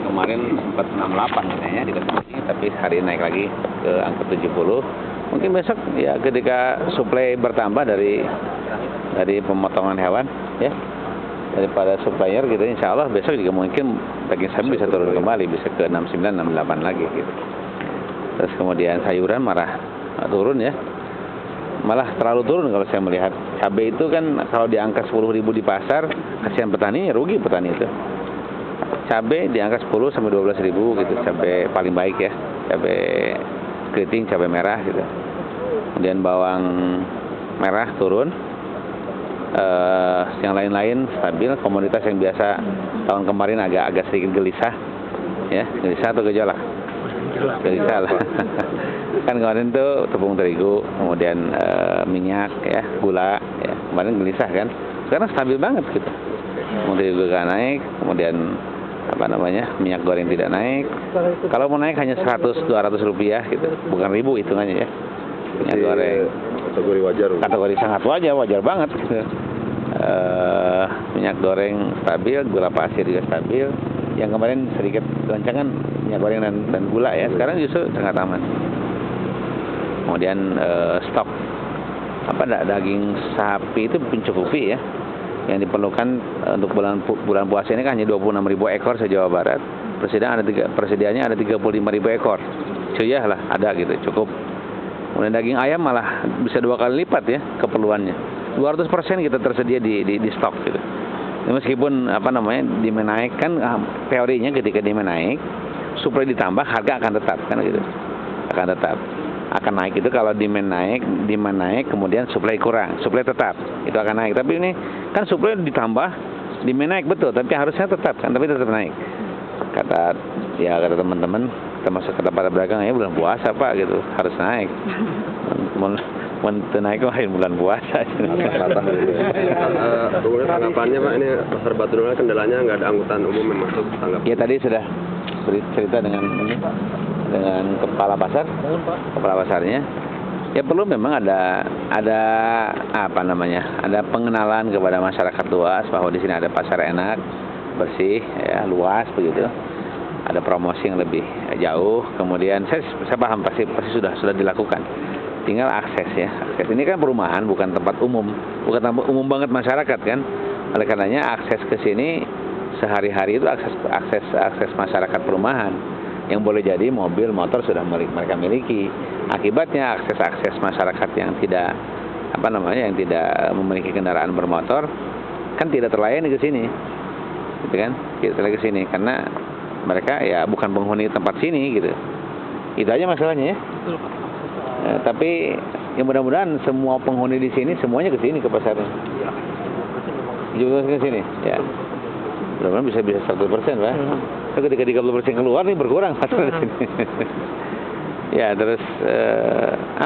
kemarin sempat 68 katanya di Bekasi, tapi hari ini naik lagi ke angka 70. Mungkin besok ya ketika suplai bertambah dari pemotongan hewan ya, daripada supplier gitu, insya Allah besok juga mungkin daging sapi bisa turun kembali, bisa ke 69, 68 lagi gitu. Terus kemudian sayuran malah turun ya, malah terlalu turun kalau saya melihat. Cabai itu kan kalau di angka 10.000 di pasar, kasihan petani, rugi petani itu. Cabai di angka 10 sampai 12.000 gitu, cabai paling baik ya, cabai keriting, cabai merah gitu. Kemudian bawang merah turun. Yang lain-lain stabil. Komoditas yang biasa tahun kemarin agak sedikit gelisah ya, gelisah atau gejolak? Gelisah lah. Kan kemarin tuh tepung terigu, kemudian minyak ya, gula ya, kemarin gelisah kan. Sekarang stabil banget gitu. Tepung terigu gak naik, kemudian minyak goreng tidak naik. Kalau mau naik hanya 100-200 rupiah gitu, bukan ribu hitungannya ya. Minyak goreng kategori wajar. Kategori sangat wajar banget gitu. Minyak goreng stabil, gula pasir juga stabil. Yang kemarin sedikit goncangan minyak goreng dan gula ya, sekarang justru sangat aman. Kemudian stok daging sapi itu mencukupi ya. Yang diperlukan untuk bulan puasa ini kan hanya 26.000 ekor se-Jawa Barat. Persediaannya ada 35.000 ekor. Cuyah lah ada gitu, cukup. Kemudian daging ayam malah bisa 2 kali lipat ya keperluannya. 200% kita tersedia di stok gitu. Meskipun demand naik kan, teorinya ketika demand naik, suplai ditambah, harga akan tetap kan gitu. Akan naik itu kalau demand naik, kemudian suplai kurang, suplai tetap, itu akan naik. Tapi ini kan suplai ditambah, demand naik betul, tapi harusnya tetap kan, tapi tetap naik. Kata teman-teman, termasuk kata para pedagang, ya bulan puasa Pak gitu, harus naik. Naik kemarin bulan puasa. Kemudian tanggapannya Pak, ini pasar Batu Nunggal kendalanya nggak ada angkutan umum yang masuk, tanggap? Ya tadi sudah bercerita dengan kepala pasarnya. Ya perlu memang ada pengenalan kepada masyarakat luas bahwa di sini ada pasar enak, bersih, ya, luas begitu. Ada promosi yang lebih jauh. Kemudian saya paham pasti sudah dilakukan. Tinggal akses ya. Akses ini kan perumahan, bukan tempat umum banget masyarakat kan. Oleh karenanya akses ke sini sehari-hari itu akses masyarakat perumahan yang boleh jadi mobil, motor sudah mereka miliki. Akibatnya akses masyarakat yang tidak memiliki kendaraan bermotor kan tidak terlayani ke sini. Gitu kan? Tidak terlayani ke sini karena mereka ya bukan penghuni tempat sini gitu. Itu aja masalahnya ya. Tapi ya mudah-mudahan semua penghuni di sini semuanya ke sini, ke pasarnya. Juga ke sini, ya. Mudah-mudahan bisa 100%, Pak. Ketika 30% keluar nih berkurang pasar di sini. Ya, terus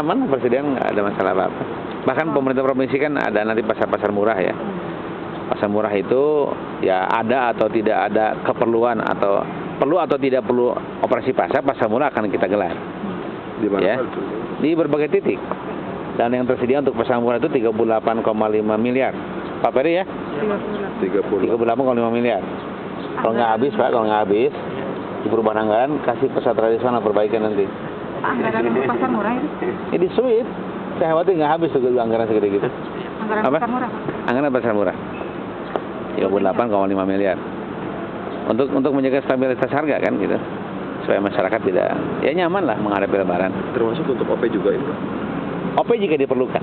aman persediaan, nggak ada masalah apa-apa. Bahkan pemerintah provinsi kan ada nanti pasar-pasar murah ya. Pasar murah itu ya ada atau tidak ada keperluan atau perlu atau tidak perlu operasi pasar murah akan kita gelar. Di mana? Ya, di berbagai titik. Dan yang tersedia untuk pasar murah itu 38,5 miliar. Pak Peri ya? 38,5 miliar. Kalau nggak habis Pak, di perubahan anggaran kasih pasar tradisional perbaikan nanti. Anggaran untuk pasar murah itu? Ini sulit. Saya khawatir nggak habis tuh anggaran segede gitu. Anggaran apa? Pasar murah? Anggaran pasar murah. 38,5 miliar. Untuk menjaga stabilitas harga kan gitu. Supaya masyarakat tidak nyaman lah menghadapi lebaran. Termasuk untuk OP juga ini Pak? OP jika diperlukan.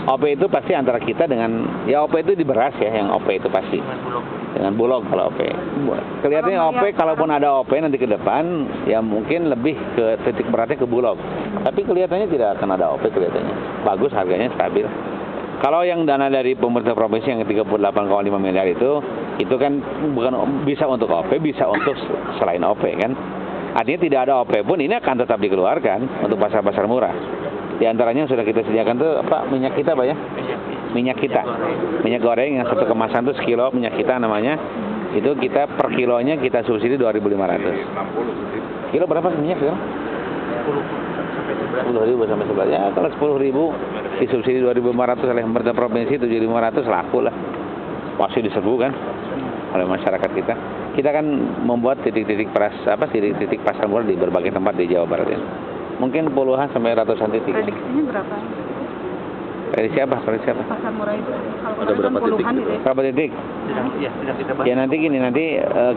OP itu pasti antara kita dengan OP itu di beras ya, yang OP itu pasti dengan bulog kalau OP. Kelihatannya OP, kalaupun ada OP nanti ke depan ya mungkin lebih ke titik beratnya ke bulog. Tapi kelihatannya tidak akan ada OP kelihatannya. Bagus, harganya stabil. Kalau yang dana dari pemerintah provinsi yang 38,5 miliar itu kan bukan bisa untuk OP, bisa untuk selain OP kan. Artinya tidak ada OP pun ini akan tetap dikeluarkan untuk pasar-pasar murah. Di antaranya sudah kita sediakan tuh minyak kita Pak ya? Minyak kita. Minyak goreng yang satu kemasan tuh sekilo minyak kita namanya. Itu kita per kilonya kita subsidi 2.500. Kilo berapa minyak sekarang? 10.000 sampai 11. Ya kalau 10.000 disubsidi 2.500 oleh pemerintah provinsi 7.500 laku lah. Masih diserbu kan oleh masyarakat kita. kita kan membuat titik-titik pasar murah di berbagai tempat di Jawa Barat ini. Mungkin puluhan sampai ratusan titik. Prediksinya berapa? Prediksi apa? Pasar murah itu kalau Ada berapa puluhan titik? gitu ya. Berapa titik? Sudah kita bahas. Ya nanti gini,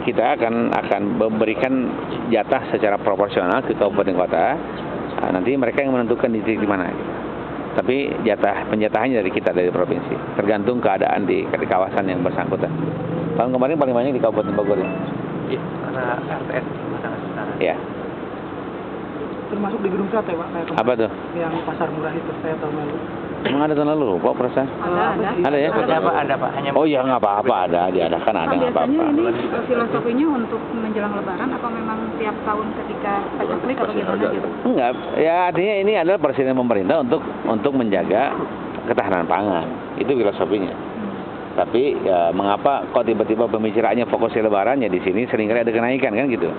kita akan memberikan jatah secara proporsional ke kabupaten kota. Nah, nanti mereka yang menentukan di titik mana. Tapi penjatahannya dari kita, dari provinsi. Tergantung keadaan di kawasan yang bersangkutan. Tahun kemarin paling banyak di Kabupaten Bogor ya. Iya, karena RTS masyarakat sekarang. Ya. Termasuk di Gedung Sate, Pak, kayak kemarin. Apa tuh? Yang pasar murah itu saya tahun lalu. Emang ada tahun lalu, Pak perasaan? Ada. Ada ya? Ada Pak. Hanya Oh ya nggak apa-apa, diadakan ada nggak Biasanya apa-apa. ini filosofinya untuk menjelang Lebaran atau memang tiap tahun ketika paceklik atau gimana gitu? Enggak, ya artinya ini adalah presiden pemerintah untuk menjaga ketahanan pangan. Itu filosofinya. Tapi ya mengapa kok tiba-tiba pembicaraannya fokusnya Lebaran ya di sini seringkali ada kenaikan kan gitu.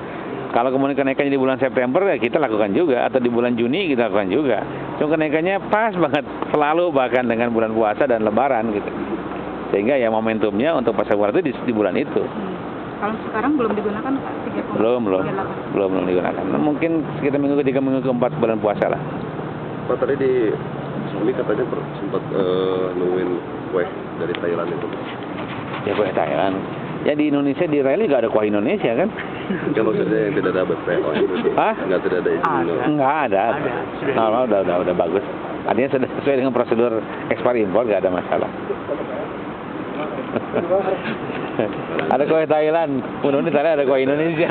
Kalau kemudian kenaikannya di bulan September ya kita lakukan juga, atau di bulan Juni kita lakukan juga. Cuma kenaikannya pas banget selalu bahkan dengan bulan puasa dan Lebaran gitu. Sehingga ya momentumnya untuk pasar murah itu di bulan itu. Kalau sekarang belum digunakan Pak, 3,38. Belum digunakan. Mungkin sekitar minggu ketiga, minggu keempat bulan puasa lah. Pak, tadi di Sumi katanya sempat nemuin kue dari Thailand itu. Ya kue Thailand. Ya di Indonesia, di Israel juga ada kue Indonesia kan? Kan maksudnya yang tidak ada BPOM itu. Hah? Tidak ada izin. Enggak ada. Sudah. Udah bagus. Artinya sudah sesuai dengan prosedur ekspor impor, nggak ada masalah. Ada kue Thailand, mudah-mudahan di Thailand ada kue Indonesia.